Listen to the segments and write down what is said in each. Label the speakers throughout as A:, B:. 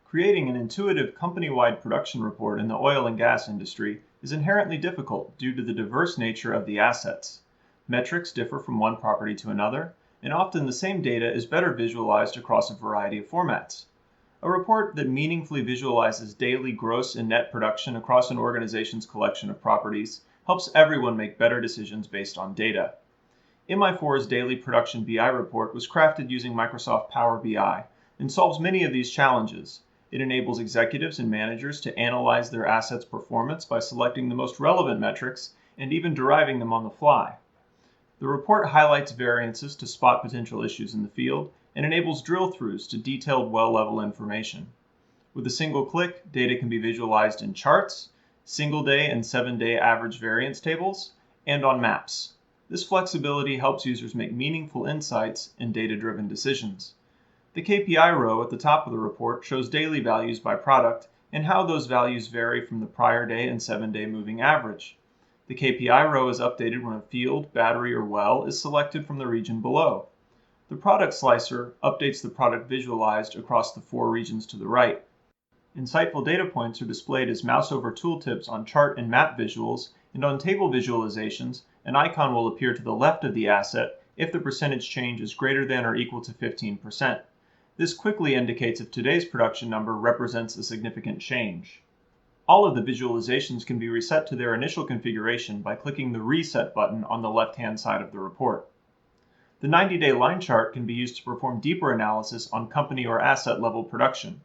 A: Creating an intuitive company-wide production report in the oil and gas industry is inherently difficult due to the diverse nature of the assets. Metrics differ from one property to another, and often the same data is better visualized across a variety of formats. A report that meaningfully visualizes daily gross and net production across an organization's collection of properties helps everyone make better decisions based on data. MI4's daily production BI report was crafted using Microsoft Power BI and solves many of these challenges. It enables executives and managers to analyze their assets' performance by selecting the most relevant metrics and even deriving them on the fly. The report highlights variances to spot potential issues in the field and enables drill-throughs to detailed well-level information. With a single click, data can be visualized in charts, single-day and 7-day average variance tables, and on maps. This flexibility helps users make meaningful insights and data-driven decisions. The KPI row at the top of the report shows daily values by product and how those values vary from the prior day and 7-day moving average. The KPI row is updated when a field, battery, or well is selected from the region below. The product slicer updates the product visualized across the 4 regions to the right. Insightful data points are displayed as mouse-over tooltips on chart and map visuals, and on table visualizations, an icon will appear to the left of the asset if the percentage change is greater than or equal to 15%. This quickly indicates if today's production number represents a significant change. All of the visualizations can be reset to their initial configuration by clicking the Reset button on the left-hand side of the report. The 90-day line chart can be used to perform deeper analysis on company or asset level production.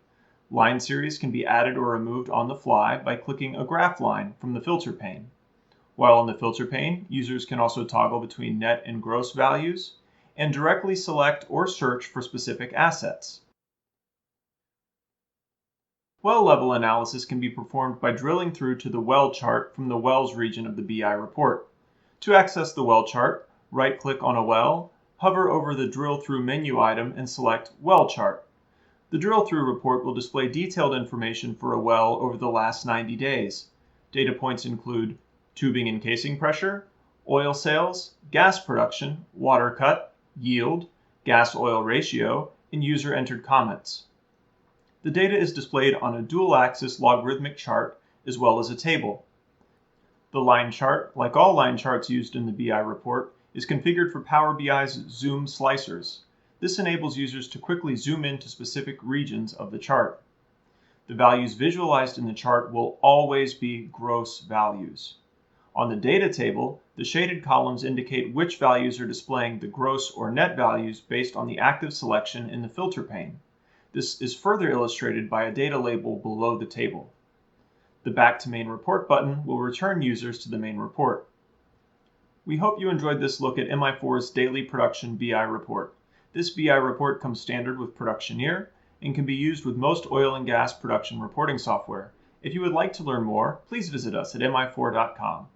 A: Line series can be added or removed on the fly by clicking a graph line from the filter pane. While on the filter pane, users can also toggle between net and gross values and directly select or search for specific assets. Well level analysis can be performed by drilling through to the well chart from the wells region of the BI report. To access the well chart, right-click on a well, hover over the drill through menu item and select Well Chart. The drill through report will display detailed information for a well over the last 90 days. Data points include tubing and casing pressure, oil sales, gas production, water cut, yield, gas-oil ratio, and user-entered comments. The data is displayed on a dual-axis logarithmic chart as well as a table. The line chart, like all line charts used in the BI report, is configured for Power BI's zoom slicers. This enables users to quickly zoom into specific regions of the chart. The values visualized in the chart will always be gross values. On the data table, the shaded columns indicate which values are displaying the gross or net values based on the active selection in the filter pane. This is further illustrated by a data label below the table. The Back to Main Report button will return users to the main report. We hope you enjoyed this look at MI4's daily production BI report. This BI report comes standard with Productioneer and can be used with most oil and gas production reporting software. If you would like to learn more, please visit us at mi4.com.